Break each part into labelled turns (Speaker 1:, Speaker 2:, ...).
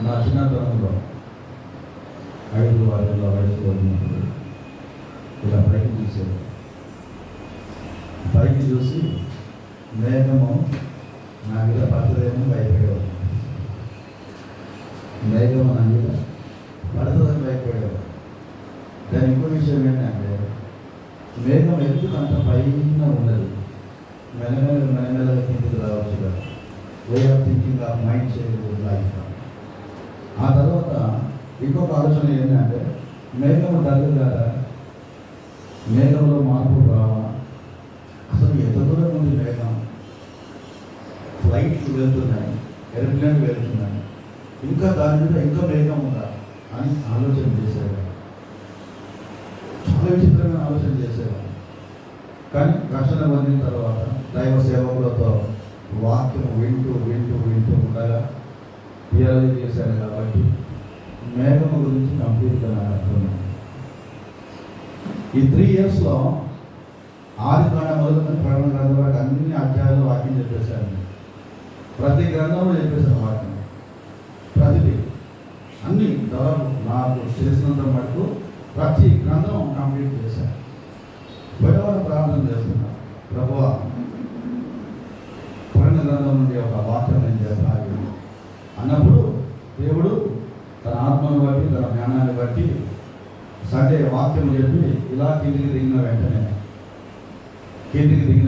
Speaker 1: నా చిన్నతనంలో 5-6 వయసు ఉన్నప్పుడు ఇలా పైకి చూసేది. పైకి చూసి మేఘము నా మీద పడుతుందేమో భయపడేవాడు. మేఘము నా మీద పడుతుందని భయపడేవాడు. దాని ఇంకో విషయం ఏంటంటే మేఘం ఎందుకు అంత పైన ఉండదు, మెల్లమెల్లగా కిందికి రావచ్చు కదా. Way of thinking of mind change life. ఆ తర్వాత ఇంకొక ఆలోచన ఏంటంటే మేఘము డల్ కదా, మేఘంలో మార్పులు రావా, అసలు ఎంత దూరం ఉంది మేఘం, ఫ్లైట్లు వెళ్తున్నాయి, ఏరోప్లేన్లు వెళ్తున్నాయి, ఇంకా దాని మీద ఇంకా మేఘం ఉందా అని ఆలోచన చేసేవాడు. చాలా విచిత్రమైన ఆలోచన చేసేవాడు. కానీ రక్షణ పొందిన తర్వాత దైవ సేవకులతో వాక్యం వింటూ వింటూ వింటూ ఉండగా థియాలజీ చేశాను కాబట్టి మేఘము గురించి కంప్లీట్గా నాకు అర్థమైంది. ఈ 3 yearsలో ఆదికాండం మొదలుకొని ప్రకటన గ్రంథం వరకు అన్ని అధ్యాయాలు వాక్యం చెప్పేశాను. ప్రతి గ్రంథంలో చెప్పేశాను వాక్యం, ప్రతిదీ అన్ని దాదాపు నాకు తెలిసినంత మటుకు ప్రతి గ్రంథం కంప్లీట్ చేశాను. బయటవారు ప్రార్థన చేస్తున్నాను, ప్రభువా ప్రకటన గ్రంథం నుండి ఒక వాక్యం నేను చెప్పాలి అన్నప్పుడు దేవుడు తన ఆత్మను బట్టి తన జ్ఞానాన్ని బట్టి సండే వాక్యం చెప్పి ఇలా కిందికి దిగిన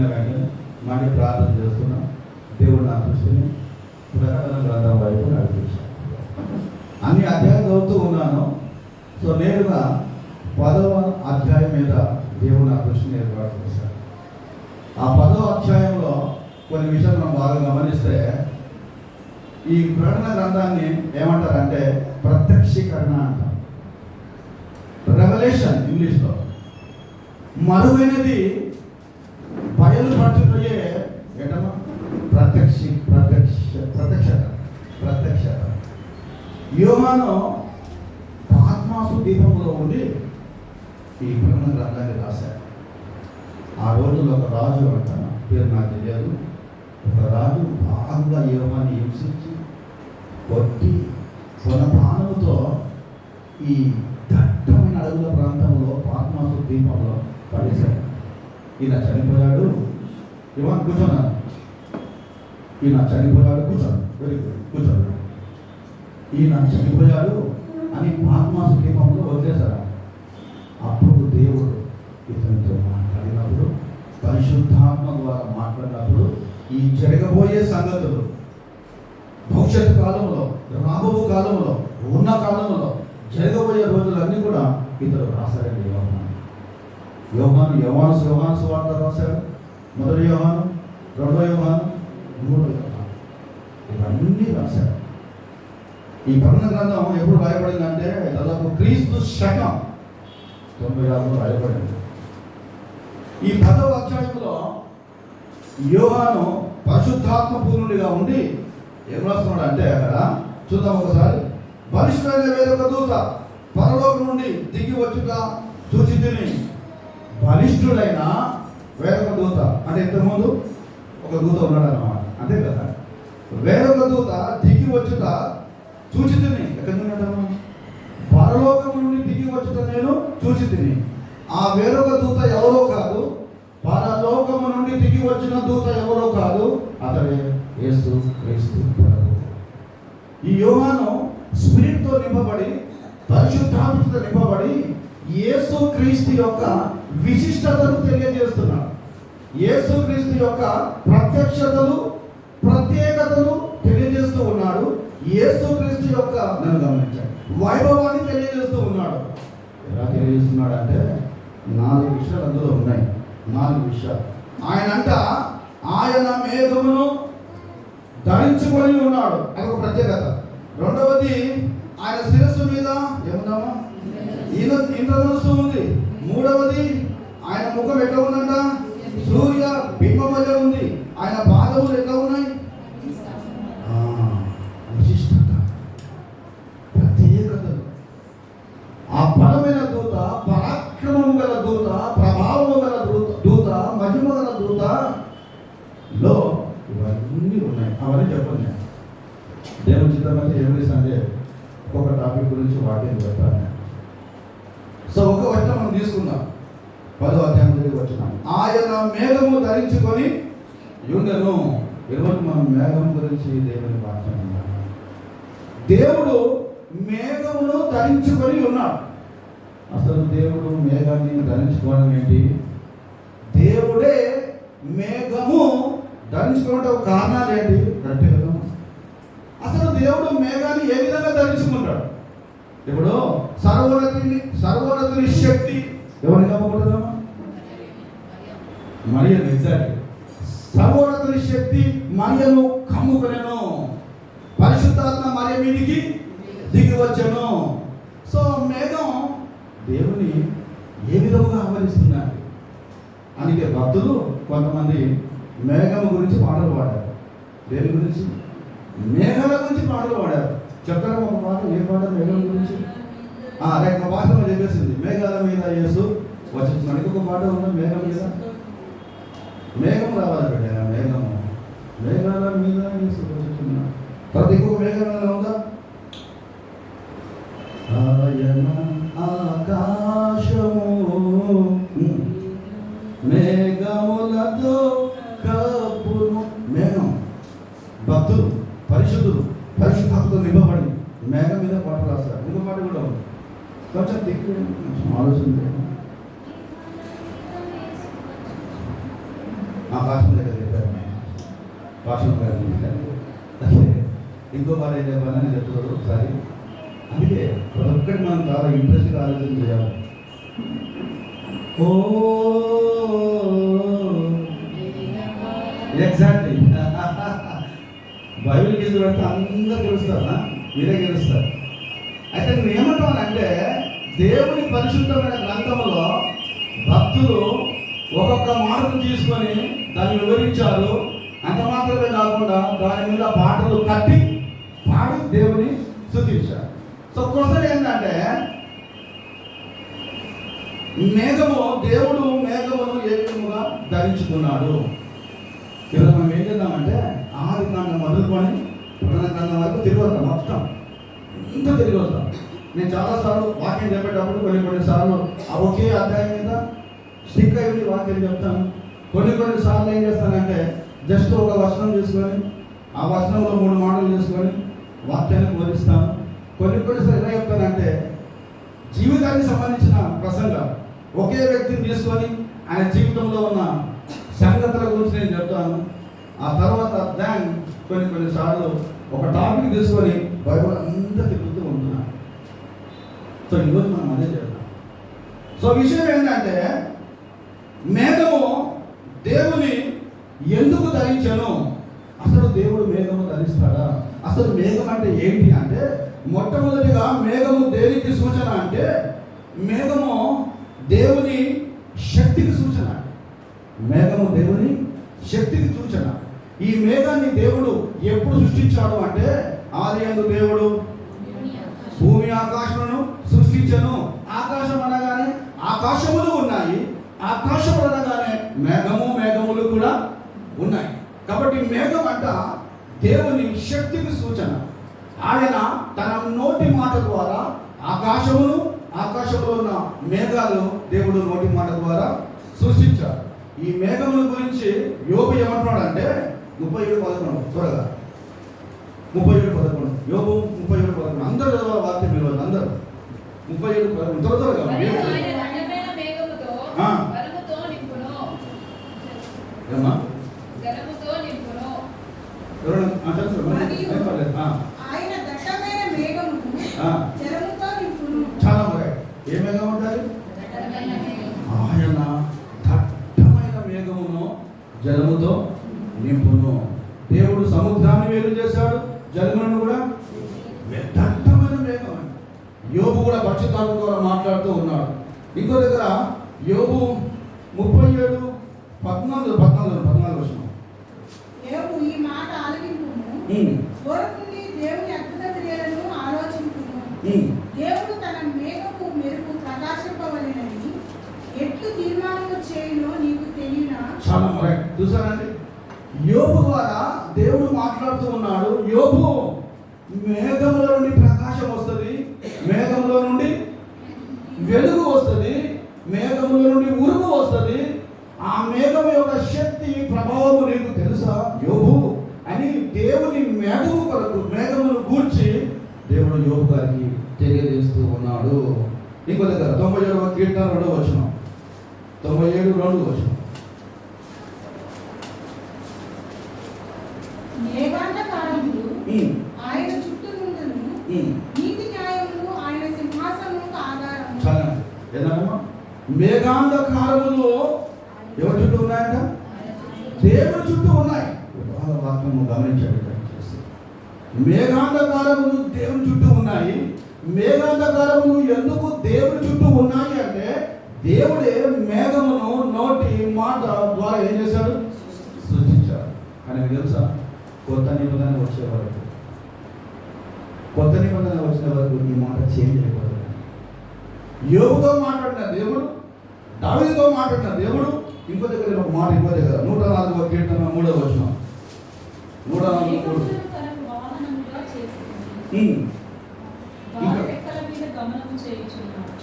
Speaker 1: వెంటనే మళ్ళీ ప్రార్థన చేస్తున్నా. దేవుడు నా దృష్టిని ప్రకటన గ్రంథం వైపు నడిపించాను. అన్ని అధ్యాయాలు చదువుతూ ఉన్నాను. సో నేరుగా 10వ అధ్యాయం మీద దేవుడు నా దృష్టిని ఏర్పాటు చేశాడు. ఆ 10వ అధ్యాయంలో కొన్ని విషయాలు మనం బాగా గమనిస్తే ఈ ప్రకటన గ్రంథాన్ని ఏమంటారంటే ప్రత్యక్షీకరణ అంటారు, రెవల్యూషన్ ఇంగ్లీష్లో. మరుగైనది బయలుపరచుటయే ఏంటమ్మా ప్రత్యక్షత. యోహాను పాత్మాసు దీపంలో ఉండి ఈ ప్రకటన గ్రంథాన్ని రాశారు. ఆ రోజుల్లో ఒక రాజు అంటాను, పేరు నాకు తెలియదు, ఒక రాజు బాగా యోహాన్ని హింసించి కొట్టి ప్రాణముతో ఈ దట్టమైన అడవుల ప్రాంతంలో పాత్మాసు దీపంలో పడేశాడు. ఈయన చనిపోయాడు, యోహాను కూర్చున్నాడు, ఈయన చనిపోయాడు, వెరీ గుడ్ కూర్చోడు, ఈయన చనిపోయాడు అని పాత్మాసు దీపంలో వదిలేశారు. అప్పుడు దేవుడు ఇతనితో మాట్లాడినప్పుడు, పరిశుద్ధాత్మ ద్వారా మాట్లాడినప్పుడు ఈ జరగబోయే సంగతులు భవిష్యత్తు కాలంలో, రాబో కాలంలో, ఉన్న కాలంలో జరగబోయే రోజులన్నీ కూడా ఇతడు రాశారండి. యోహాను సువార్త రాశాడు, 1 యోహాను, 2 యోహాను, 3 యోహాను, ఇవన్నీ రాశాడు. ఈ ప్రకటన గ్రంథం ఎప్పుడు రాయబడిందంటే దాదాపు క్రీస్తు శకం 96లో రాయబడింది. ఈ 10వ అధ్యాయంలో యోహాను పరిశుద్ధాత్మ పూర్ణుడిగా ఉండి ఏం రాస్తున్నాడు అంటే అక్కడ చూద్దాం ఒకసారి. బలిష్ఠుడైన వేరొక దూత పరలోకం నుండి దిగి వచ్చుట చూచి తిని. బలిష్ఠుడైన వేరొక దూత అంటే ఇంతకుముందు ఒక దూత ఉన్నాడు అన్నమాట, అంతే కదా. వేరొక దూత దిగి వచ్చుట చూచి తిని. ఎక్కడ ఉన్నాడమ్మా? పరలోకం నుండి దిగి వచ్చుట నేను చూచి తిని. ఆ వేరొక దూత ఎవరో కాదు, పరలోకము నుండి దిగి వచ్చిన దూత ఎవరో కాదు, అతడే యేసు క్రీస్తు ప్రభువు. ఈ యోహాను స్పిరిట్తో నింపబడి, పరిశుద్ధాత్మతో నింపబడి యేసు క్రీస్తు యొక్క విశిష్టతను తెలియజేస్తున్నాడు. యేసు క్రీస్తు యొక్క ప్రత్యక్షతలు, ప్రత్యేకతలు తెలియజేస్తూ ఉన్నాడు. యేసు క్రీస్తు యొక్క నన్ను గమనించండి వైభవాన్ని తెలియజేస్తూ ఉన్నాడు. ఎలా తెలియజేస్తున్నాడు అంటే 4 విషయాలు అందులో ఉన్నాయి. 4 విషయాలు. ఆయన మేఘమును ధరించుకొని ఉన్నాడు, అదొక ప్రత్యేకత. రెండవది, ఆయన శిరస్సు మీద ఏముందమ్మా? ఇంద్రధనుస్సు ఉంది. మూడవది, ఆయన ముఖం ఎట్లా ఉందంట? సూర్య బింబం వలె ఉంది. ఆయన పాదములు ఎట్లా ఉన్నాయి? విశిష్టత, ప్రత్యేకతలు. ఆ బలమైన దూత, పరాక్రమము గల దూత, ప్రభావము గల దూత, మహిమ గల దూతలో ఇవన్నీ ఉన్నాయి. అవన్నీ చెప్పండి. దేవుని చిత్తమైతే ఎవరి సండే ఒక్కొక్క టాపిక్ గురించి వాక్యం చెప్తాను. సో ఒక వచనం మనం తీసుకుందాం. 10వ అధ్యాయం దగ్గరికి వచ్చినాం. ఆయన మేఘము ధరించుకొని యుండెను. ఈరోజు మనం మేఘం గురించి దేవుని వాక్యం ఉన్నాం. దేవుడు మేఘమును ధరించుకొని ఉన్నాడు. అసలు దేవుడు మేఘాన్ని ధరించుకోవడం ఏంటి? దేవుడే మేఘము ధరించుకోవడం కారణాలు ఏంటి? గట్టిగా అసలు దేవుడు మేఘాన్ని ఏ విధంగా ధరించుకుంటాడు? ఇప్పుడు సర్వోన్నతుని శక్తి ఎవరిని కమ్మకూడదమ్మా? మరియను. ఎగ్జాక్ట్లీ. సర్వోన్నతుని శక్తి మరియను కమ్ముకునేను. పరిశుద్ధాత్మ మరియ మీదికి దిగి వచ్చాను. సో మేఘం దేవుని ఏ విధంగా ఆవరిస్తున్నారు? అందుకే భక్తులు కొంతమంది మేఘం గురించి పాటలు పాడారు. దేని గురించి? మేఘాల గురించి పాటలు పాడారు. చెప్తారా ఒక పాట? ఏ పాట మేఘం గురించి? రేపు ఒక పాట చెప్పేసింది, మేఘాల మీద యేసు వచ్చి. మనకి ఒక పాట ఉందా మేఘం మీద? మేఘం రావాలి బిడ్డ, మేఘము. మేఘాల మీద యేసు వచ్చుచున్నా. తర్వాత ఇంకొక మేఘం ఉందా? ఆయన ఆకాశము మేఘములతో కప్పును. మేఘం భక్తులు, పరిశుద్ధులు, పరిశుద్ధాత్మతో నింపబడి మేఘం మీద పాట రాస్తారు. ఇంకో పాట కూడా ఉంది. కొంచెం దిక్కు ఆలోచన ఆకాశం దగ్గర చెప్పారు. భాషణ గారు ఇంకో పాట ఏం చెప్పాలని చెప్తున్నారు ఒకసారి. అందుకే ప్రతి ఒక్కటి మనం చాలా ఇంట్రెస్ట్గా ఆలోచన చేయాలి. ఓ ఎగ్జాక్ట్లీ. బైబిల్ గీత పెడితే అందరూ గెలుస్తారా? మీరే గెలుస్తారు. అయితే నేను ఏమంటానంటే, దేవుని పరిశుద్ధమైన గ్రంథంలో భక్తులు ఒక్కొక్క మాటను తీసుకొని దాన్ని వివరించారు. అంత మాత్రమే కాకుండా దాని మీద పాటలు కట్టి పాడి దేవుని స్తుతించారు. సో క్వశ్చన్ ఏంటంటే, దేవుడు మేఘమును ఏ విధముగా ధరించుకున్నాడు? ఈరోజు మనం ఏం చేద్దామంటే ఆది కాండం మొదలుకొని ప్రకటన గ్రంథం వరకు తిరిగి వస్తాం. మొత్తం ఇంత తిరిగి వస్తాం. నేను చాలాసార్లు వాక్యం చెప్పేటప్పుడు కొన్నిసార్లు ఒకే అధ్యాయం మీద స్టిక్ అయ్యి వాక్యం చెప్తాను. కొన్నిసార్లు ఏం చేస్తానంటే జస్ట్ ఒక వచనం తీసుకొని ఆ వచనంలో 3 మాటలు తీసుకొని వాక్యాన్ని బోధిస్తాను. కొన్నిసార్లు ఎలా చెప్తానంటే జీవితానికి సంబంధించిన ప్రసంగం ఒకే వ్యక్తిని తీసుకొని ఆయన జీవితంలో ఉన్న సంగతుల గురించి నేను చెప్తాను. ఆ తర్వాత దాన్ని కొన్నిసార్లు ఒక టాపిక్ తీసుకొని బైబిల్ అంతా తిరుగుతూ ఉంటున్నాను. సో ఈరోజు మనం అదే చేద్దాం. సో విషయం ఏంటంటే, మేఘము దేవుని ఎందుకు ధరించను? అసలు దేవుడు మేఘము ధరిస్తాడా? అసలు మేఘం అంటే ఏంటి అంటే, మొట్టమొదటిగా మేఘము దేనికి సూచన అంటే, మేఘము దేవుని శక్తికి సూచన. మేఘము దేవుని శక్తికి సూచన. ఈ మేఘాన్ని దేవుడు ఎప్పుడు సృష్టించాడు అంటే, ఆదియందు దేవుడు భూమి ఆకాశములను సృష్టించను. ఆకాశం అనగానే ఆకాశములు ఉన్నాయి, ఆకాశములు అనగానే మేఘములు కూడా ఉన్నాయి. కాబట్టి మేఘం అంట దేవుని శక్తికి సూచన. ఆయన తన నోటి మాట ద్వారా ఆకాశమును, ఆకాశంలో ఉన్న మేఘాలు దేవుడు నోటి మాట ద్వారా సృష్టించారు. ఈ మేఘముల గురించి యోబు ఏమంటున్నాడంటే 37:11 త్వరగా 37:11 యోబు 37:11 అందరూ చదవాలి వాక్యం ఈరోజు అందరూ 37:11 త్వరగా చాలా మరి ఏ మేఘం ఉండాలి? ఆయన దట్టమైన మేఘమును జలముతో నింపును. దేవుడు సముద్రాన్ని వేరు చేశాడు, జలములను కూడా. దట్టమైన మేఘం. యోబు కూడా పరిశుద్ధాత్మ ద్వారా మాట్లాడుతూ ఉన్నాడు. ఇంకో దగ్గర యోబు 37:14 వచ్చిన
Speaker 2: యోబు ఈ మాట ఆలకింపుము, కోరుకుని దేవుని అద్భుత క్రియలను ఆలోచించుము. దేవుడు తన మేఘపు మెరుపు ప్రకాశింపవలెనని ఎట్లు తీర్మానము చేయునో నీకు తెలియనా?
Speaker 1: చాలా చూసారండి, యోబు ద్వారా దేవుడు మాట్లాడుతూ ఉన్నాడు. యోబు మేఘంలో నుండి ప్రకాశం వస్తుంది, మేఘంలో నుండి వెలుగు వస్తుంది, మేఘంలో నుండి ఉరుము వస్తుంది. ఆ మేఘం యొక్క శక్తి ప్రభావము నీకు తెలుసా యోబు అని దేవుని మేఘము కొరకు మేఘమును గూర్చి దేవుడు యోబు గారికి తెలియజేస్తూ ఉన్నాడు. ఇంకో దగ్గర 97వ కీర్తన 2వ వచనం, 97:2.
Speaker 2: మేఘాంధకారములు ఆయన చుట్టూ నుండును, నీతి న్యాయములు ఆయన సింహాసనమునకు ఆధారము.
Speaker 1: చాలా ఏదమ్మా, మేఘాంధకారములు ఎవరి చుట్టూ ఉన్నాయంట? దేవుడి చుట్టూ ఉన్నాయి. వాక్యము గమనించండి దయచేసి. మేఘాంధకారములు దేవుని చుట్టూ ఉన్నాయి. మేఘాంధకారములు ఎందుకు దేవుడి చుట్టూ ఉన్నాయి అంటే దేవుడే మేఘమును నోటి మాట ద్వారా ఏం చేశాడు? సృష్టించాడు. కానీ మీకు తెలుసా, కొత్త నిబంధన వచ్చే వరకు, కొత్త నిబంధన వచ్చిన వరకు ఈ మాట చేంజ్ అయిపోతుంది. యోబుతో మాట్లాడిన దేవుడు, దావీదుతో మాట్లాడిన దేవుడు ఇంకో దగ్గర ఒక మాట, ఇంకో దగ్గర 104వ కీర్తన 3వ వచనం, 104:3.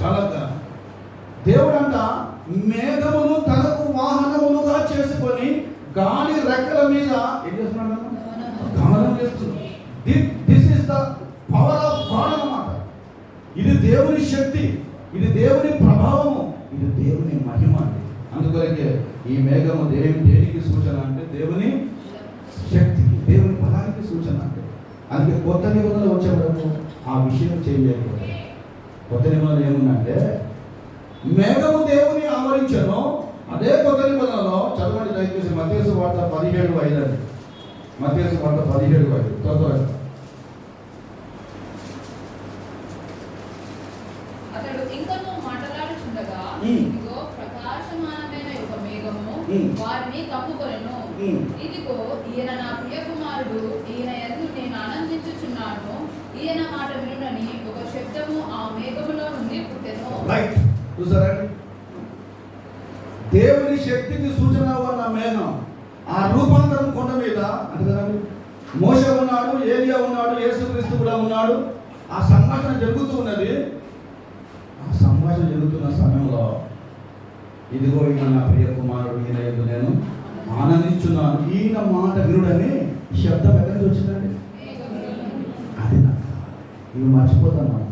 Speaker 1: చాలా దేవుడు అంట మేఘమును తనకు వాహనములుగా చేసుకొని గాలి రెక్కల మీద ఏం చేస్తున్నాడు? గమనం చేస్తున్నాడు. This is the power of God అన్నమాట. ఇది దేవుని శక్తి, ఇది దేవుని ప్రభావము, ఇది దేవుని మహిమ అండి. అందుకొరకే ఈ మేఘము దేనికి సూచన అంటే దేవుని శక్తికి, దేవుని బలానికి సూచన అంటే. అందుకే కొత్త నిబంధనలు వచ్చే వరకు ఆ విషయం చేంజ్ అయిపోతుంది. కొత్త నిబంధనలు ఏముందంటే మేఘము దేవుని ఆవరించను. అదే కొత్త నిబంధనలో చదవండి దయచేసి మత్తయి సువార్త 17:5 అండి. మత్తయి సువార్త 17:5 త్వరగా.
Speaker 3: అతడు ఇంకనూ మాట్లాడుచుండగా ఇదిగో ప్రకాశమానమైన ఒక మేఘము వారిని కప్పుకొనెను. ఇదిగో ఈయన నా ప్రియ కుమారుడు, ఈయన యందు నేను ఆనందించుచున్నాను, ఈయన మాట వినుడని ఒక శబ్దము ఆ మేఘములో నుండి పుట్టెను.
Speaker 1: రైట్, చూసారండి, దేవుని శక్తికి సూచన ఉన్న మేఘం. ఆ రూపాంతరం కొండ మీద అంటే కదండి, మోషే ఉన్నాడు, ఏలియా ఉన్నాడు, యేసుక్రీస్తు కూడా ఉన్నాడు. ఆ సంభాషణ జరుగుతూ ఉన్నది. ఆ సంభాషణ జరుగుతున్న సమయంలో ఇదిగో ఈయన నా ప్రియ కుమారుడు, ఈయన యందు నేను ఆనందించున్నాను, ఈయన మాట వినుడని శబ్దం ఎక్కడి నుంచి వచ్చిందండి? అది నాకు ఇవి మర్చిపోతాం మనం.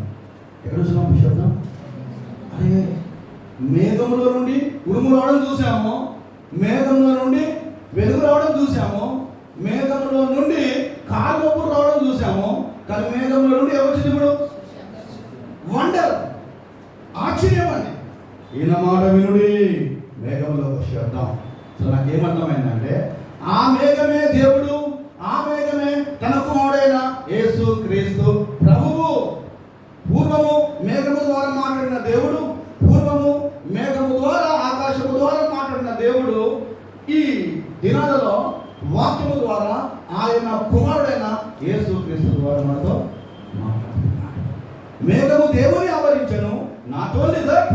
Speaker 1: ఎక్కడ వచ్చినాం ఈ శబ్దం? అదే మేఘంలో నుండి ఉరుము రావడం చూసాము, మేఘంలో నుండి వెలుగు రావడం చూసాము, మేఘంలో నుండి కాలువపురు రావడం చూసాము. కానీ మేఘంలో నుండి ఏమొచ్చింది ఇప్పుడు? వండర్, ఆశ్చర్యం అండి. ఈయన మాట వినుడి, మేఘంలో ఒక శబ్దం. సో నాకేమర్థమైందంటే ఆ మేఘమే దేవుడు, ఆ మేఘమే తన కుమారుడైన యేసు క్రీస్తు ప్రభువు. పూర్వము మేఘము ద్వారా మాట్లాడిన దేవుడు, పూర్వము మేఘము ద్వారా ఆకాశము ద్వారా మాట్లాడిన దేవుడు ఈ దినాలలో వాక్యము ద్వారా ఆయన కుమారుడైన యేసు క్రీస్తు ద్వారా మనతో మాట్లాడుతున్నాడు. మేఘము దేవుని ఆవరించను. నాట్ ఓన్లీ దట్,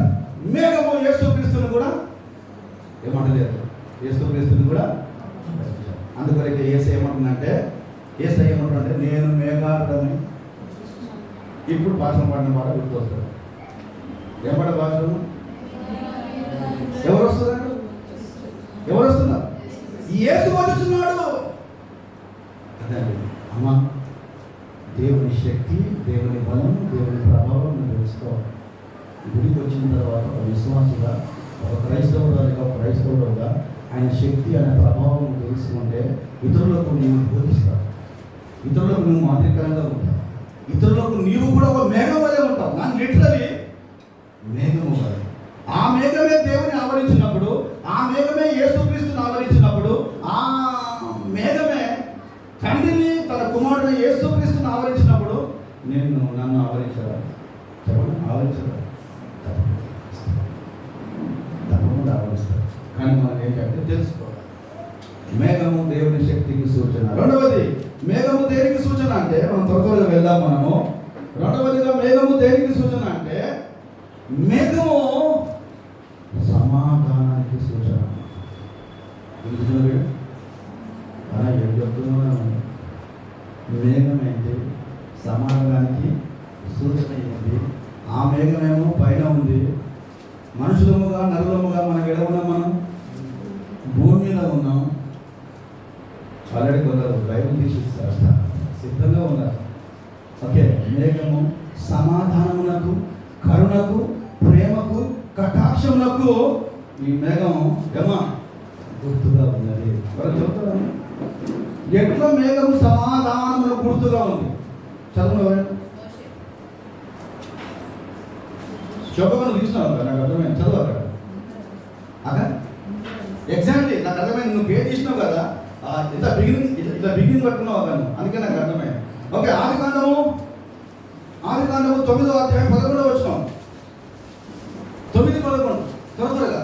Speaker 1: మేఘము యేసు క్రీస్తుని కూడా ఏమంటలేదు, యేసు క్రీస్తుని కూడా. అందుకొరకే యేసయ్య ఏమంటుందంటే, యేసయ్య ఏమంటుందంటే నేను మేఘారుడని. ఇప్పుడు భాషను పాడిన పాట గుర్తొస్తాడు. ఏం పాట భాషను? ఎవరు వస్తున్నారు? ఎవరు వస్తున్నారు? యేసు వచ్చుచున్నాడు. అదండి అమ్మ, దేవుని శక్తి, దేవుని బలం, దేవుని ప్రభావం నువ్వు తెలుసుకోవాలి. గుడికి వచ్చిన తర్వాత ఒక విశ్వాసుగా, ఒక క్రైస్తవుడుగా ఆయన శక్తి, ఆయన ప్రభావం తెలుసుకుంటే ఇతరులకు నీవు బోధిస్తావు, ఇతరులకు నువ్వు మాదిరికరంగా ఉంటావు, ఇతరులకు నీవు కూడా ఒక మేఘం వలె ఉంటావు. నాకు లిటరలీ మేఘము వలె. ఆ మేఘమే దేవుని ఆవరించినప్పుడు, ఆ మేఘమే యేసుక్రీస్తుని ఆవరించినప్పుడు, ఆ మేఘమే తండ్రిని తన కుమారుడు యేసుక్రీస్తుని ఆవరించినప్పుడు నన్ను ఆవరించారా? చెప్పండి, ఆవరించారా? తప్పకుండా ఆవరిస్తారు. కానీ మనం ఏంటంటే తెలుసుకోవాలి, మేఘము దేవుని శక్తికి సూచన. రెండవది, మేఘము దేనికి సూచన అంటే మనం త్వరగా వెళ్దాం మనము. రెండవదిగా మేఘము దేనికి సూచన అంటే మేఘము సమాధానానికి సూచన. అలా ఏం చెప్తున్నాను, మేఘం ఏంటి? సమాధానానికి సూచన అయింది. ఆ మేఘమేమో పైన ఉంది. మనుషులముగా నరులముగా మనం ఎడ ఉన్నాం? మనం భూమి మీద ఉన్నాం. ఆల్రెడీ కొందరు బైబిల్ తీసిస్తారు, సిద్ధంగా ఉన్నారు. ఓకే, మేఘము సమాధానమునకు, కరుణకు, ప్రేమకు, కటాక్షములకు ఈ మేఘం ఏమా గుర్తుగా ఉన్నది. వాళ్ళు చెబుతారు ఎట్లా మేఘము సమాధానములకు గుర్తుగా ఉంది. చదువు శోభను తీసినావు నాకు అర్థమైంది. చదువు అక్కడ అక్కడ ఎగ్జాక్ట్లీ నాకు అర్థమైంది. నువ్వు పేరు తీసినావు కదా, ఇంత బిగినింగ్ పట్టుకున్నావు అతను, అందుకే నాకు అర్థమైంది. ఓకే, ఆది కాండము 9వ అధ్యాయం 11వ వచనం. 9:11 త్వరగా.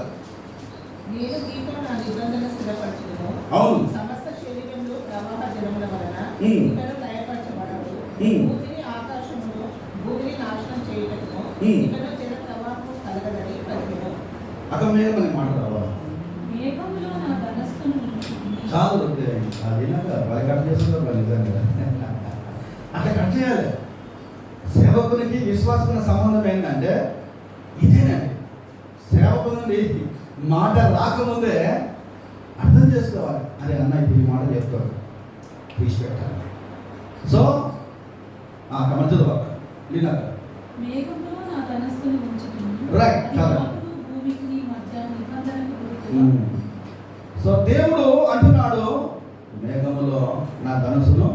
Speaker 2: నేను నీతో నా నిబంధన స్థిరపరచుదును.
Speaker 1: అవును.
Speaker 2: సమస్త శరీరంలో ప్రవాహ జలముల వలన
Speaker 1: ఉమ్.
Speaker 2: ఇతడు లయపరచబడడు.
Speaker 1: ఉమ్.
Speaker 2: భూమిని ఆకాశమును భూమిని నాశనం చేయటకును
Speaker 1: ఉమ్.
Speaker 2: ఇతడు జల ప్రవాహము కలగదని పలికెను.
Speaker 1: అక్కడ మేఘం అని మాట రావాలి.
Speaker 3: మేఘములో నా ధనస్సును ఉంచుతుంది.
Speaker 1: చాలు అది వాళ్ళు కట్ చేస్తున్నారు వాళ్ళు నిజంగా. అట్లా కట్ చేయాలి. సేవకునికి విశ్వాసకున్న సంబంధం ఏంటంటే ఇదేనండి. సేవకు నుండి మాట రాకముందే అర్థం చేసుకోవాలి. అరే అన్న ఇప్పుడు ఈ మాట చెప్తాడు, తీసి పెట్టాలి. సో కమర్చదు బాగా లీనాక
Speaker 3: మేఘములో నా ధనస్సును ఉంచుతుంది.
Speaker 1: రైట్, చాలా.
Speaker 3: అప్పుడు భూమికి మధ్య నిబంధనకు గుర్తుగా
Speaker 1: సో దేవుడు అంటున్నాడు మేఘములో నా ధనస్సును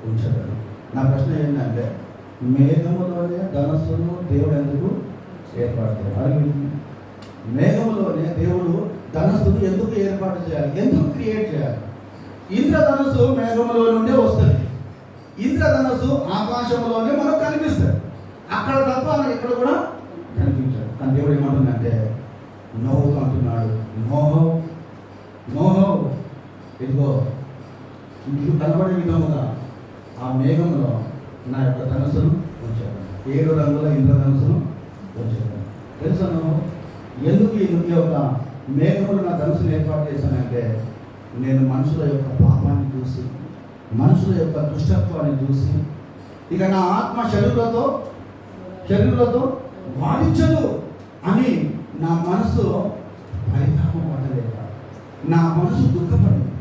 Speaker 1: ఉంచగలడు. నా ప్రశ్న ఏంటంటే మేఘములోనే ధనస్సును దేవుడు ఎందుకు ఏర్పాటు చేయాలి? మేఘములోనే దేవుడు ధనస్సును ఎందుకు ఏర్పాటు చేయాలి? ఎందుకు క్రియేట్ చేయాలి? ఇంద్రధనస్సు మేఘములో నుండే వస్తుంది. ఇంద్రధనస్సు ఆకాశంలోనే మనకు కనిపిస్తుంది. అక్కడ తప్ప మనకి ఎక్కడ కూడా కనిపించాడు. కానీ దేవుడు ఏమంటుందంటే నోహుతో అంటున్నాడు, నోహో ఇదిగో నీకు కనబడే విధముగా ఆ మేఘంలో నా యొక్క ధనస్సును ఉంచాను. 7 రంగుల ఇంద్రధనస్సును ఉంచాను. తెలుసా నువ్వు ఎందుకు ఈ యొక్క మేఘములు నా ధనస్సును ఏర్పాటు చేశానంటే నేను మనుషుల యొక్క పాపాన్ని చూసి, మనుషుల యొక్క దుష్టత్వాన్ని చూసి, ఇక నా ఆత్మ శరీరులతో వాడించదు అని నా మనసు పరితాపం పడలేక, నా మనసు దుఃఖపడింది,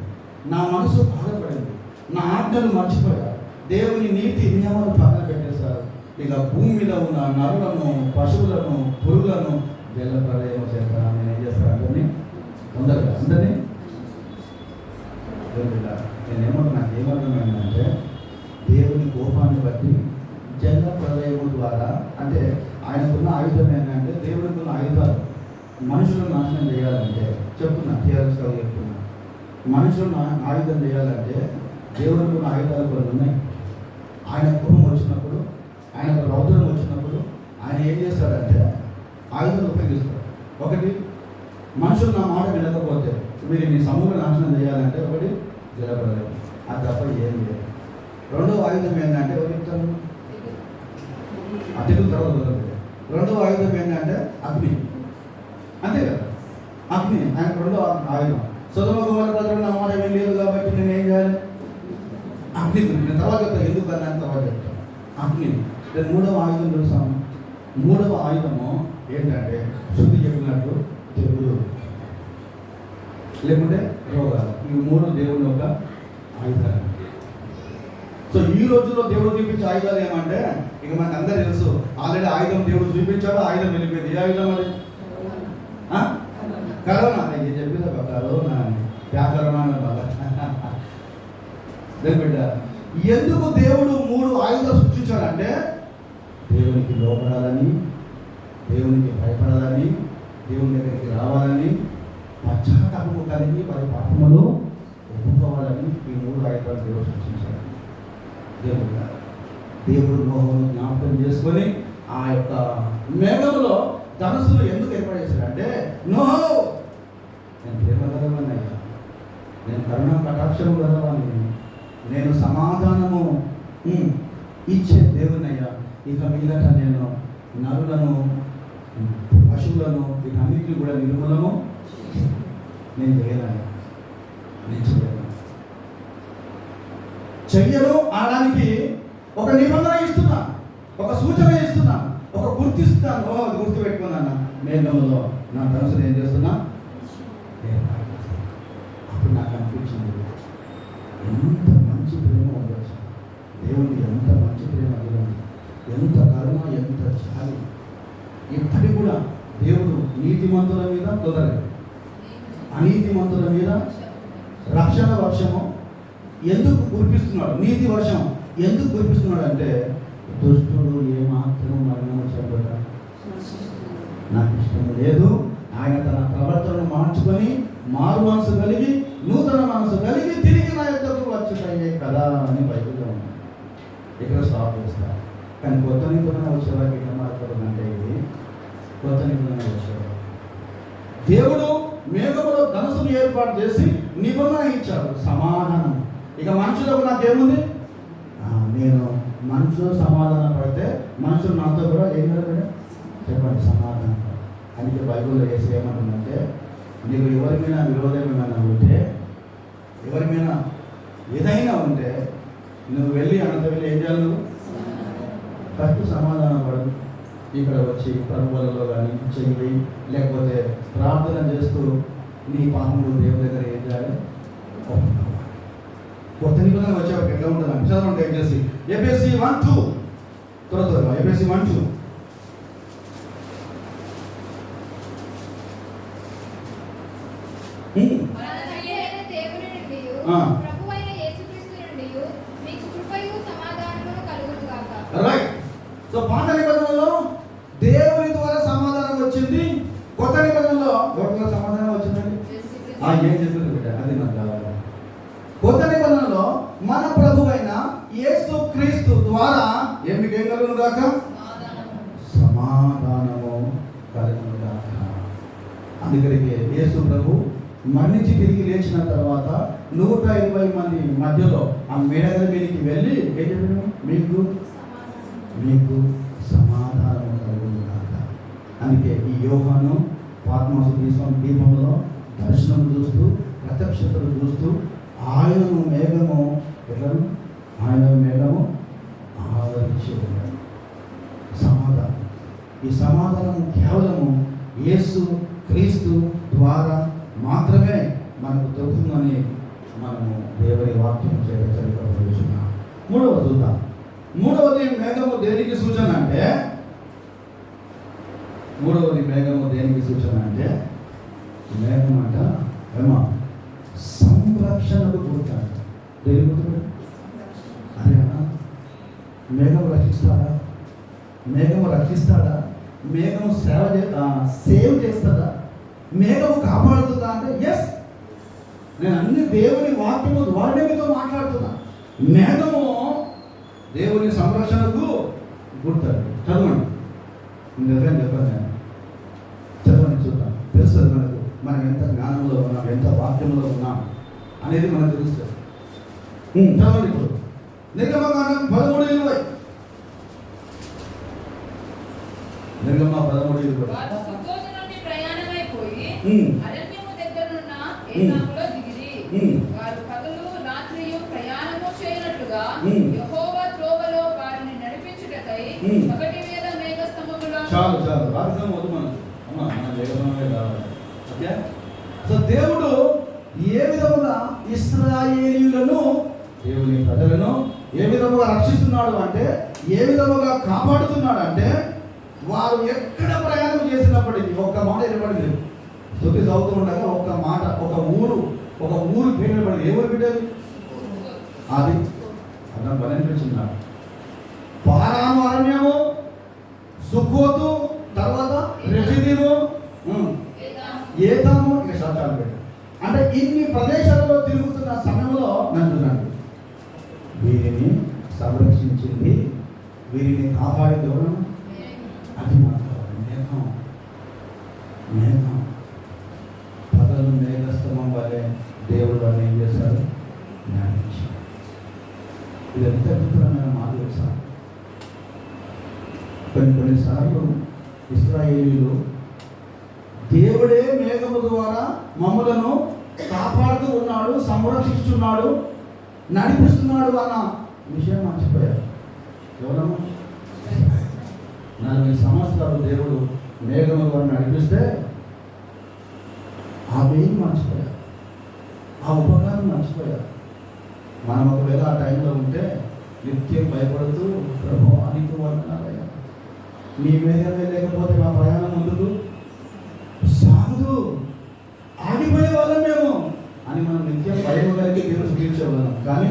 Speaker 1: నా మనసు బాధపడింది, నా ఆజ్ఞలు మర్చిపోయారు, దేవుని నీతి నియమాలు పక్కన పెట్టేశారు. ఇక భూమి మీద ఉన్న నరులను, పశువులను, పురుగులను జల ప్రళయం చేస్తాను. నేను ఏం చేస్తాను అందరినీ అందరినీ నేనేమంటే నాకు ఏమర్థమైందంటే దేవుని కోపాన్ని బట్టి జల ప్రళయం ద్వారా, అంటే ఆయనకున్న ఆయుధం ఏంటంటే దేవునికి ఉన్న ఆయుధాలు మనుషులను నాశనం చేయాలంటే చెప్తున్నా, థియరిటికల్గా చెప్తున్నా, మనుషులను ఆయుధం చేయాలంటే దేవునికి ఉన్న ఆయుధాలు కొన్ని ఉన్నాయి. ఆయన కోపం వచ్చినప్పుడు, ఆయన రౌద్రం వచ్చినప్పుడు ఆయన ఏం చేస్తాడంటే ఆయుధాలు ఉపయోగిస్తాడు. ఒకటి, మనుషులు నా మాట వినకపోతే మీరు మీ సమూహ నాశనం చేయాలంటే ఒకటి జలప్రలయం, అది తప్ప ఏం లేదు. రెండవ ఆయుధం ఏంటంటే చెప్తాను, ఆ తెలుగు తర్వాత కుదరదు. రెండవ ఆయుధం ఏంటంటే అగ్ని, అంతే కదా, అగ్ని ఆయన రెండవ ఆయుధం. సొదొమ గొమొర్రా ప్రజలు నా మాట వినలేదు కాబట్టి నేను ఏం చేయాలి? అగ్ని గురించి నేను తర్వాత చెప్తాను, ఎందుకు అన్నాను తర్వాత చెప్తాను. అగ్ని. నేను మూడవ ఆయుధం చూసాము. మూడవ ఆయుధము ఏంటంటే శుద్ధి చెప్పినట్టు తెగులు లేకుంటే రోగాలు. ఈ 3 దేవుని యొక్క ఆయుధాలు. సో ఈ రోజుల్లో దేవుడు చూపించే ఆయుధాలు ఏమంటే ఇక మనకు అందరూ తెలుసు. ఆల్రెడీ ఆయుధం దేవుడు చూపించాడు, ఆయుధం వెళ్ళిపోయింది. ఏ ఆయుధం అది? కరోనా. ఇది చెప్పేది ఒక కరోనా, కరోనా బిడ్డ. ఎందుకు దేవుడు 3 ఆయుధాలు సృష్టించాడంటే దేవునికి లోపడాలని, దేవునికి భయపడాలని, దేవుని దగ్గరికి రావాలని, పశ్చాత్తాపము కలిగి వారి పాపములో ఒప్పుకోవాలని ఈ 3 ఆయుధాలు దేవుడు సృష్టించాడు. దేవుడు నోహును జ్ఞాపకం చేసుకొని ఆ యొక్క మేఘములో ధనస్సును ఎందుకు ఏర్పాటు చేశాడంటే, నోహు నేను ప్రేమ గలవానయ్యా, నేను కరుణ కటాక్షము గలవాని, నేను సమాధానము ఇచ్చే దేవునయ్యా, ఇక మీదట నేను నరులను, పశువులను, వీటన్నిటిని కూడా నిర్మూలము నేను చేయలేను, నేను చేయను అనడానికి ఒక నిబంధన ఇస్తున్నా, ఒక సూచన ఇస్తున్నా, ఒక గుర్తిస్తున్నాను. ఓ అది గుర్తు పెట్టుకున్నాను, మేఘంలో నా ధనుసును ఏం చేస్తున్నా. అప్పుడు నాకు అనిపించింది ఎంత మంచి ప్రేమ ఉండొచ్చు దేవుని, ఎంత మంచి ప్రేమ దేవుని, ఎంత కరుణ, ఎంత జాలి. ఇప్పటికి కూడా దేవుడు నీతిమంతుల మీద కుదరలేదు, అనీతిమంతుల మీద రక్షణ వర్షము ఎందుకు కురిపిస్తున్నాడు, నీతి వర్షం ఎందుకు కురిపిస్తున్నాడు అంటే దుష్టుడు ఏమాత్రం మరణము చెందట నాకు ఇష్టం లేదు. ఆయన తన ప్రవర్తనను మార్చుకొని మారు మనసు కలిగి నూతన మనసు కలిగి తిరిగి నా యొద్దకు వచ్చుటయే కదా అని బైబిల్లో ఉంది. ఇక్కడ స్టాప్ చేస్తా. కానీ కొత్త నిబంధన వచ్చేవారికి ఎట్లా మాట్లాడుతుందంటే ఇది కొత్త నిబంధన వచ్చేవారు దేవుడు మేఘములో ధనుసును ఏర్పాటు చేసి నిబంధన ఇచ్చాడు, సమాధానం. ఇక మనుషులకు నాకేముంది, నేను మనుషులు సమాధానం పడితే మనుషులు నాతో కూడా ఏం జరగదు చెప్పండి, సమాధానం. అందుకే బైబిల్లో వేసి ఏమంటుందంటే నీకు ఎవరి మీద విరోధం ఏమైనా ఉంటే, ఎవరి మీద ఏదైనా ఉంటే నువ్వు వెళ్ళి అనంత వెళ్ళి ఏం చేయాలి, నువ్వు ఫస్ట్ సమాధానం పడు. ఇక్కడ వచ్చి ప్రభువులలో కానీ చెయ్యి, లేకపోతే ప్రార్థన చేస్తూ నీ పాపములు దేవుని దగ్గర ఏం చేయాలి. కొత్త నిబంధన వచ్చేవారికి ఎట్లా ఉంటుంది అంటే చదవండి దయచేసి ఎఫెసీ 1:2 త్వరగా ఎఫెసీ 1:2. రైట్. సో పాత నిబంధనలో దేవుని ద్వారా సమాధానం వచ్చింది, కొత్త నిబంధనలో ఎవరి సమాధానం వచ్చిందండి. ఏం చెప్తుంది బిడ్డ, అది నాకు కావాలి. కొత్త నిబంధనలో మన ప్రభువైన యేసు క్రీస్తు ద్వారా ఏం కలుగును గాక, సమాధానము కలుగును గాక. అందుకనికి యేసు ప్రభు మరణించి తిరిగి లేచిన తర్వాత 120 మంది మధ్యలో ఆ మేడగల మీదకి వెళ్ళి ఏం చెప్పాను, మీకు సమాధానం కలుగును గాక. అందుకే ఈ యోహాను పాత్మసు దీపంలో దర్శనం చూస్తూ ప్రత్యక్షతలు చూస్తూ ఆయనను మేఘము ఎట్లను ఆదరించి ఉన్నాడు. సమాధానం, ఈ సమాధానం కేవలము యేసు క్రీస్తు ద్వారా మాత్రమే మనకు దొరుకుతుందని మనము దేవుని వాక్యం చేత చరిత్రపడుతున్నాం. మూడవది చూద్దాం. మూడవది మేఘము దేనికి సూచన అంటే, మేఘం అంట ఏమో సంరక్షణకు గుర్తాడు. దేని గుర్తు? అరే అన్న, మేఘం రక్షిస్తాడా? మేఘము సేవ్ చేస్తుందా? మేఘము కాపాడుతుందా అంటే ఎస్. నేను అన్ని దేవుని వాక్యము ద్వారా మీతో మాట్లాడుతున్నా. మేఘము దేవుని సంరక్షణకు గుర్తాడు. చదవండి, చెప్పండి, చదవండి చూద్దాం. తెలుస్తుంది మనకు, మనం ఎంత జ్ఞానంలో ఉన్నాం, ఎంత వాక్యంలో ఉన్నాం అనేది మనకు తెలుస్తుంది. చదవండి ఇప్పుడు నిర్గమకాండం 13:20. నిర్గమ 13:20.
Speaker 3: అరణ్యము దగ్గరనున్న ఏతాములో దిగిరి. వారు పగలు రాత్రియు ప్రయాణము చేయనట్లుగా యెహోవా త్రోవలో వారిని నడిపించుటకై ఒకటి మీద మేఘస్తంభములో.
Speaker 1: చాలు రాజసం వద్దు మనం, అమ్మ మన మేఘమే కావాలి. ఓకే. సో దేవుడు ఏ విధముగా ఇశ్రాయేలీయులను, దేవుని ప్రజలను ఏ విధముగా రక్షిస్తున్నాడు అంటే, ఏ విధముగా కాపాడుతున్నాడు అంటే, వారు ఎక్కడ ప్రయాణం చేసినప్పటికీ ఒక్క మాట వినబడింది. స్తుతి చదువుతూ ఉండగా ఒక్క మాట, ఒక ఊరు పేరు వినబడింది. ఏ ఊరు పెట్టేది? అది అర్థం పని అనిపించింది. పారాను అరణ్యము, సుక్కోతు, తర్వాత రెఫీదీము, ఏతాము, ఇక శాతాలు పెట్టారు. అంటే ఇన్ని ప్రదేశాలలో తిరుగుతున్న సమయంలో నన్ను వీరిని సంరక్షించింది, వీరిని కాపాడింది ఎవరు? అది మాత్రం మేఘం. పగలు మేఘస్తంభం వల్లే దేవుడు వాళ్ళు ఏం చేశారు? జ్ఞానించారు. ఇది ఎంత అద్భుతమైన మాట సార్. కొన్నిసార్లు ఇశ్రాయేలీయులు దేవుడే మేఘము ద్వారా మమ్ములను కాపాడుతూ ఉన్నాడు, సంరక్షిస్తున్నాడు, నడిపిస్తున్నాడు అన్న విషయం మర్చిపోయారు. ఎవరమ్మా? 40 సంవత్సరాలు దేవుడు మేఘముల ద్వారా నడిపిస్తే ఆ వేయి మర్చిపోయారు, ఆ ఉపకారం మర్చిపోయారు. మనం ఒకవేళ ఆ టైంలో ఉంటే నిత్యం భయపడుతూ ప్రభు నీకు వందనాలయ్యా, నీ మేఘమే లేకపోతే మా ప్రయాణం ముందుకు సాగదు, ఆగిపోయే వాళ్ళం మేము అని మనం నిత్యం భయం కలిగి దేవుడు తీర్చేవాళ్ళం. కానీ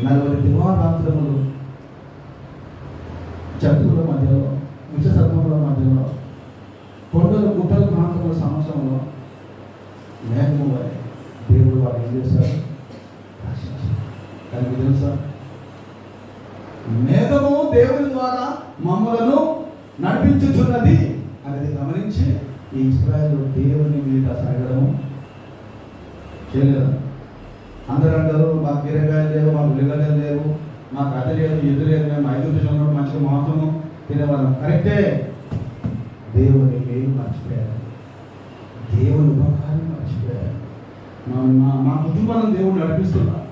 Speaker 1: 40 దివారాత్రములు జంతువుల మధ్యలో, విష సర్పముల మధ్యలో, కొండలు గుట్టల ప్రాంతముల సమక్షంలో మేఘము వారి దేవుడు వారు ఏం చేశారు? రక్షించారు. కానీ మీకు తెలుసా, మేఘము దేవుని ద్వారా మమ్మలను నడిపించుచున్నది అనేది గమనించి ఈ ఇశ్రాయేలు దేవుని మీద సాగడము చేయలేదు. అందరూ అంటారు మాకు కీరగాయలు లేవు, మాకు ఉల్లిగడ్డలు లేవు, మాకు అది లేదు, ఎదు లేదు, మేము 5 నిమిషంలో మంచిగా మాంసము తినేవాళ్ళం. కరెక్టే, దేవుని ఏం మర్చిపోయారు, దేవుని ఉపకారం మర్చిపోయారు. మా కుటుంబాలను దేవుడు నడిపిస్తున్నారు,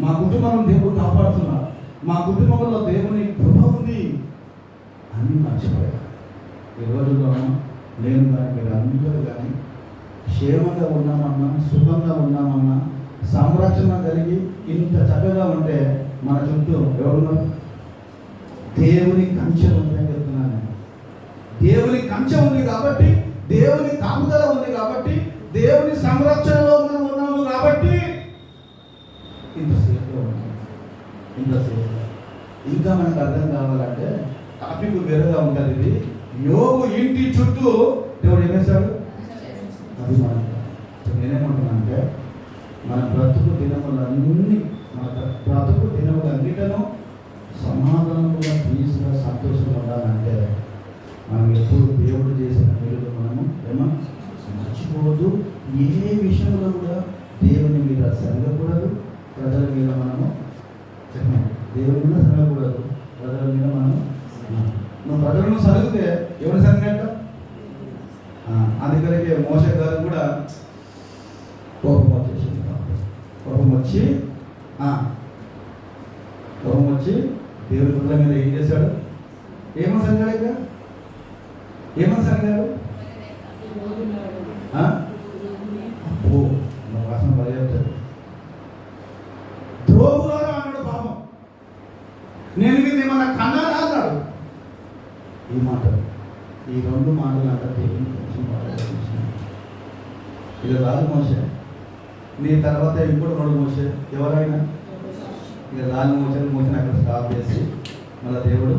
Speaker 1: మా కుటుంబాలను దేవుడు కాపాడుతున్నారు, మా కుటుంబంలో దేవుని కృప ఉంది అని మర్చిపోయారు. ఈ రోజుల్లో నేను కానీ మీరు అందరూ కానీ క్షేమంగా ఉన్నామన్నా, సుఖంగా ఉన్నామన్నా, సంరక్షణ కలిగి ఇంత చక్కగా ఉంటే మన చుట్టూ ఎవరున్నారు? దేవుని కంచె ఉంది అని చెప్తున్నాను నేను. దేవుని కంచె ఉంది కాబట్టి, దేవుని కాపుదల ఉంది కాబట్టి, దేవుని సంరక్షణలో మనం ఉన్నాము కాబట్టి ఇంతసేపులో ఉన్నాము. ఇంతసేపు ఇంకా మనకు అర్థం కావాలంటే టాపిక్ వేరేగా ఉంటుంది. ఇది యోగు ఇంటి చుట్టూ దేవుడు ఏమేశాడు? అది మనం నేనేమంటున్నానంటే మన బ్రతుకు దినములన్నీ, మన బ్రతుకు దినములన్నిటను సమాధానంగా పీస్గా సంతోషంగా ఉండాలంటే మనం ఎప్పుడు దేవుడు చేసిన మేలులు మనము మర్చిపోవద్దు. ఏ విషయంలో కూడా దేవుని మీద సరగకూడదు, ప్రజల మీద మనము చెప్పండి, దేవుని మీద సరగకూడదు, ప్రజల మీద మనము. నువ్వు ప్రజలను సరిగితే ఎవరిని సరిగట్ట? అందుకనే మోషే గారు కూడా కోపం వచ్చేసింది. కోపం వచ్చి దేవుడి ప్రజల మీద ఏం చేశాడు? ఏమని సరిగాడు? ఇక ఏమని సరిగాడు? అబ్బో, నా వాసన బాగా చెప్తాడు. ద్రోహులారా అన్నాడు. పాపం, నేను మీరు ఏమన్నా కన్నారా అన్నాడు. ఈ మాటలు, ఈ 2 మాటలు అంతా దేవుని కొంచెం బాగా ఇది రాజు మోసే. నీ తర్వాత ఇంకోటి 2 మోసే. ఎవరైనా ఇక రాజు మోసని అక్కడ స్టాప్ చేసి మళ్ళీ దేవుడు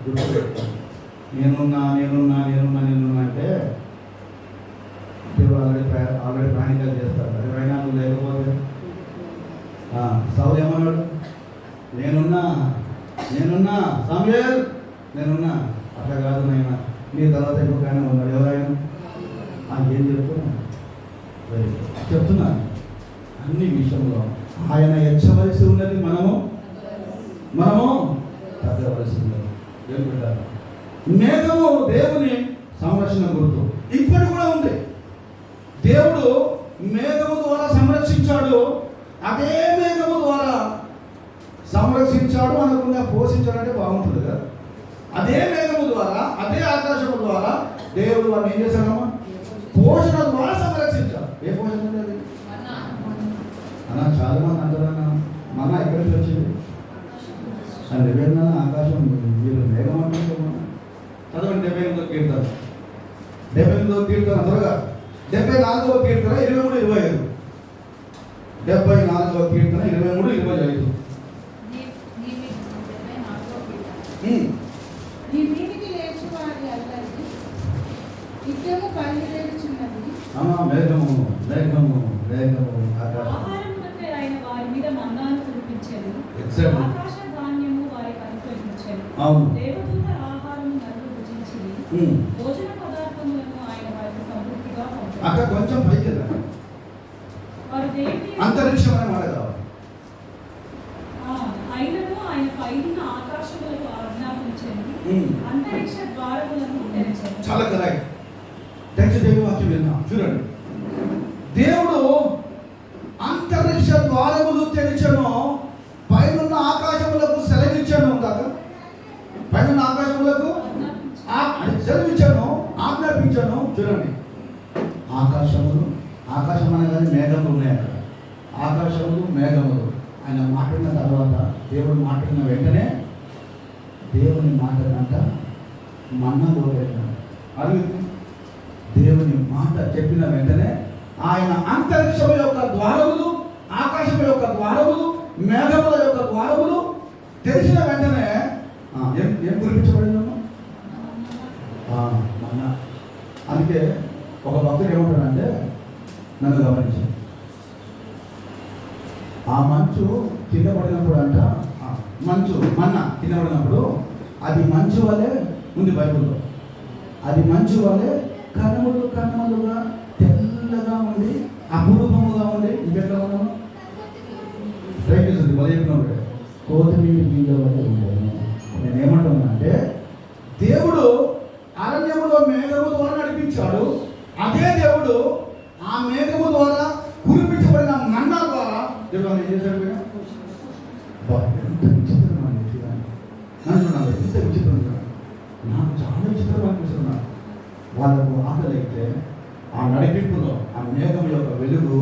Speaker 1: గుర్తుపెట్టాడు. నేనున్నా అంటే దేవుడు ఆల్రెడీ ప్రాణికాలు చేస్తాడు. ఎవరైనా నువ్వు లేకపోతే సౌలు ఏమన్నాడు? నేనున్నా సమూయేల్, నేనున్నా. అట్లా కాదు నాయన, నీ తర్వాత ఇంకొకైనా ఉన్నాడు. ఎవరైనా ఏం చెప్తున్నాను అన్ని విషయంలో ఆయన ఎంచవలసి ఉన్నది, మనము తగ్గవలసి ఉన్నది. ఏం పెట్టారు? మేఘము దేవుని సంరక్షణ గుర్తు ఇప్పటి కూడా ఉంది. దేవుడు మేఘము ద్వారా సంరక్షించాడు, అదే మేఘము ద్వారా సంరక్షించాడు అనకుండా పోషించాడంటే బాగుంటుంది కదా. అదే మేఘము ద్వారా, అదే ఆకాశము ద్వారా దేవుడు వారిని ఏం చేశాడమ్మా? పోషణ ద్వారా సంరక్షించాడు. ఏ పోషణ అది అన్న? చాలా మంది అంటారన్న, మన ఎక్కడి నుంచి వచ్చింది అని నివేదన ఆకాశం, మీరు మేఘం అంటే చదవండి. 78వ కీర్తన, 78వ కీర్తన త్వరగా. 74వ కీర్తన 23-25. 74వ కీర్తన 23-25.
Speaker 2: నీ మీదికి లేచి వారి అల్లరి నిత్యము బయలుదేరుచున్నది.
Speaker 4: మేఘము ఆహారమునకై ఆయన వారి మీద మన్నాను కురిపించెను. ఆకాశ ధాన్యము వారికి అనుగ్రహించెను. దేవదూత ఆహారము నరులు భుజించిరి. భోజన పదార్థములను ఆయన వారికి సమృద్ధిగా పంపెను.
Speaker 1: అక్కడ కొంచెం పైకి
Speaker 4: వారు దేవుని
Speaker 1: అంతరిక్షం అనే మాట కావాలి.
Speaker 4: అయినను ఆయన పైన ఆకాశములకు ఆజ్ఞాపించెను. అంతరిక్ష ద్వారములను తెరచెను.
Speaker 1: చాలా కరెక్ట్. దేవుని వాక్యం విన్నాం. చూడండి, దేవుడు అంతరిక్ష ద్వారములు తెరిచెను, పైనున్న ఆకాశములకు సెలవిచ్చాను. కాక ఆకాశం అనగానే మేఘములు ఉన్నాయి అక్కడ. ఆకాశములు మేఘములు ఆయన మాట్లాడిన తర్వాత దేవుడు మాట్లాడిన వెంటనే దేవుని మాట్లాడినంత మన్నాలో వెళ్ళినాడు. అది దేవుని మాట చెప్పిన వెంటనే ఆయన అంతరిక్షం యొక్క ద్వారములు, ఆకాశం యొక్క ద్వారములు, మేఘముల యొక్క ద్వారములు తెలిసిన వెంటనే ఏం కురిపించబడిందమ్మా? మన్నా. అందుకే ఒక భక్తుడు ఏమంటాడంటే, నన్ను గమనించి, ఆ మంచు కింద పడినప్పుడు అంట, మంచు మన్నా కింద పడినప్పుడు అది మంచు వలె ఉంది బైబిల్లో. అది మంచు వలె కనుమలు కనుమలుగా తెల్లగా ఉండి అపురూపముగా ఉండి ఇంకెట్లా ఉన్నాను రైతులు బలైపోయినాడు. కోతిమీర గింజ వలె ఉండేది. నేనేమంటున్నా అంటే, దేవుడు అరణ్యములో మేఘము ద్వారా నడిపించాడు. అదే దేవుడు ఆ మేఘము ద్వారా కురిపించబడిన మన్నా ద్వారా దేవుడు ఏం చేశాడు? ఎంత విచిత్రం అండి. నన్ను ఎంత విచిత్రం, నాకు చాలా విచిత్రం అనిపిస్తున్నాను. వాళ్ళకు ఆకలి అయితే ఆ నడిపింపులో ఆ మేఘం యొక్క వెలుగు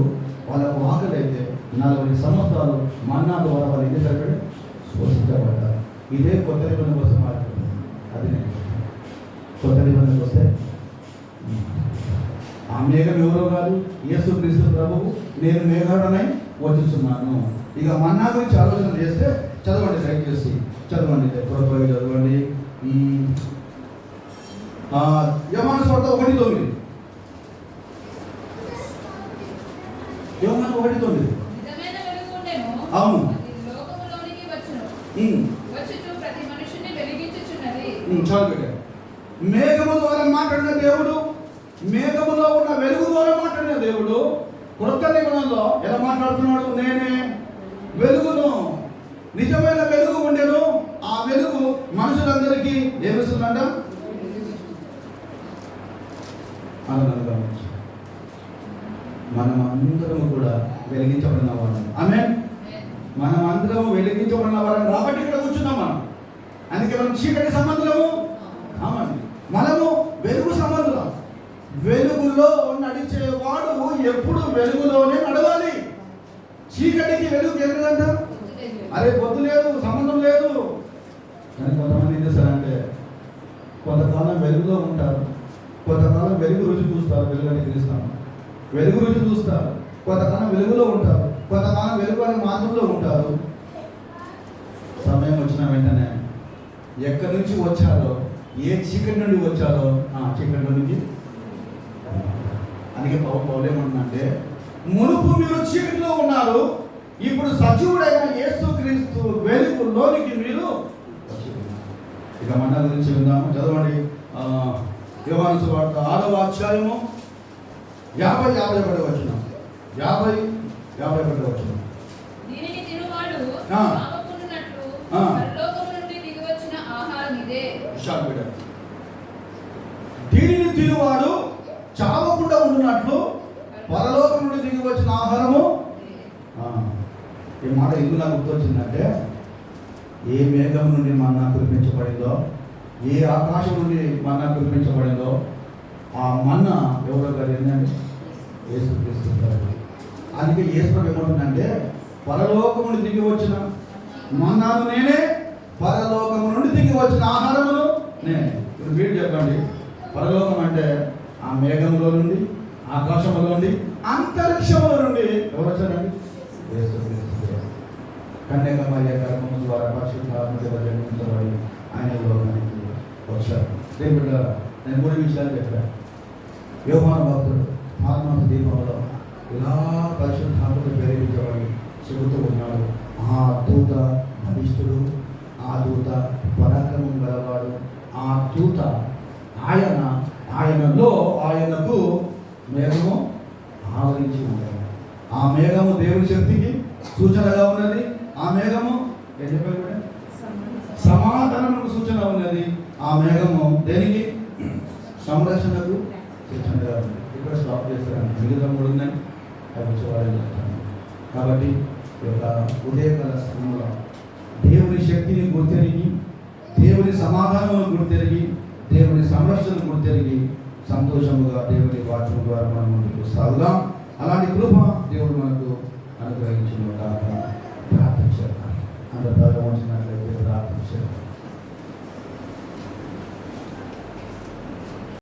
Speaker 1: వాళ్ళకు ఆకలి అయితే 40 సంవత్సరాలు మన్నా ద్వారా వాళ్ళు ఏం చేశారు? పోషించబడ్డారు. ఇదే కొత్త నిబంధన కోసం మాట్లాడుతుంది. అది నేను కొత్త నిబంధనకు వస్తే ఆ మేఘం ఎవరో కాదు, యేసుక్రీస్తు ప్రభువు, నేను మేఘాడనై వచ్చుచున్నాను. ఇక మన్నా గురించి ఆలోచన చేస్తే చదవండి, దయచేసి చదవండి, త్వరగా చదవండి. యోహాను సువార్త 1:9. యోహాను 1:9.
Speaker 3: నిజమైన వెలుగు ఉండెను.
Speaker 1: అవును.
Speaker 3: అది లోకములోనికి వచ్చును. వచ్చుచు ప్రతి మనుషుని వెలిగించుచున్నది.
Speaker 1: చాలు బిడ్డ. మేఘము ద్వారా మాట్లాడిన దేవుడు, మేఘములో ఉన్న వెలుగు ద్వారా మాట్లాడిన దేవుడు క్రొత్త నిబంధనలో ఎలా మాట్లాడుతున్నాడు? నేనే వెలుగును, నిజమైన వెలుగు ఉండెను. ఆ వెలుగు మనుషులందరికీ ఏమిస్తుందంట? మనం అందరము కూడా వెలిగించబడిన వాళ్ళం. ఆమేన్. మనం అందరము వెలిగించబడిన వాళ్ళం కాబట్టి ఇక్కడ కూర్చున్నాం మనం. అందుకే మనం చీకటి సంబంధము కామండి, మనము వెలుగు సంబంధం. వెలుగులో నడిచేవాడు ఎప్పుడు వెలుగులోనే నడవాలి. చీకటికి వెలుగు ఎక్కడంట? అరే పొద్దు లేదు, సంబంధం లేదు. కానీ కొంతమంది ఏం చేస్తారంటే, కొంతకాలం వెలుగులో ఉంటారు, కొంతకాలం వెలుగు రుచి చూస్తారు, వెలుగుని తెలుస్తాను, వెలుగు రుచి చూస్తారు, కొంతకాలం వెలుగులో ఉంటారు, కొంతకాలం వెలుగు అనే మార్గంలో ఉంటారు. సమయం వచ్చిన వెంటనే ఎక్కడి నుంచి వచ్చారో, ఏ చీకటి నుండి వచ్చారో ఆ చీకటి నుండి. అందుకే పౌలేమంటే, మునుపు మీరు చీకటిలో ఉన్నారు, ఇప్పుడు సజీవుడైన యేసుక్రీస్తు వెలుగులోనికి మీరు. ఇక మన్నా గురించి విందాము. చదవండి. యోహాను సువార్త 6వ అధ్యాయము 50-51 వచనం. 50-51 వచనం.
Speaker 3: దీనిని తినువాడు చావకుండునట్లు పరలోకము నుండి దిగి వచ్చిన ఆహారం ఇదే.
Speaker 1: దీనిని తినువాడు చావకుండా ఉండునట్లు పరలోకం నుండి దిగి వచ్చిన ఆహారము. ఈ మాట ఎందుకు నాకు గుర్తొచ్చిందంటే, ఏ మేఘం నుండి మన్నా కురిపించబడిందో, ఏ ఆకాశం నుండి మన్నా కురిపించబడిందో, ఆ మన్నా ఎవరో గారు ఏంటంటే యేసుక్రీస్తు గారు. అందుకే యేసు ఏమంటుందంటే, పరలోకము నుండి దిగి వచ్చిన మన్నాను నేనే, పరలోకము నుండి దిగి వచ్చిన ఆహారమును నేనే. ఇప్పుడు మీరు చెప్పండి, పరలోకం అంటే ఆ మేఘములో నుండి, ఆకాశములో నుండి, అంతరిక్షముల నుండి ఎవరు వచ్చారండి? యేసుక్రీస్తు. కన్యక మరియ గర్భము ద్వారా పరిశుద్ధాత్మ చేత జన్మించబడి ఆయన లోకానికి వచ్చారు. దేవుడు, నేను 3 విషయాలు చెప్పాను. యోహాను భక్తుడు ఆత్మ దీపంలో ఇలా పరిశుద్ధాత్మతో ప్రేరేపించబడి చెబుతూ ఉన్నాడు. ఆ దూత బలిష్ఠుడు, ఆ దూత పరాక్రమం గలవాడు, ఆ దూత ఆయనకు మేఘము ఆవరించి ఉంటాడు. ఆ మేఘము దేవుని శక్తికి సూచనగా ఉన్నది. ఆ మేఘము ఏం చెప్పారు? సమాధానముకు సూచన ఉన్నది. ఆ మేఘము దేనికి? సంరక్షణకు సూచనగా ఉంది. ఇక్కడ స్టాప్ చేస్తారని మిగతా 3 ఉన్నాయి, అవి చూడాలని చెప్తాను. కాబట్టి ఈ యొక్క ఉదయకాల సమయంలో దేవుని శక్తిని గుర్తెరిగి, దేవుని సమాధానమును గుర్తెరిగి, దేవుని సంరక్షణను గుర్తెరిగి సంతోషముగా దేవుని వాక్యం ద్వారా మనం ముందుకు సాగుదాం. అలాంటి కృప దేవుడు మనకు అనుగ్రహించిన ప్రార్థించారు. అందరూ ప్రారంభించినట్లయితే ప్రార్థించారు.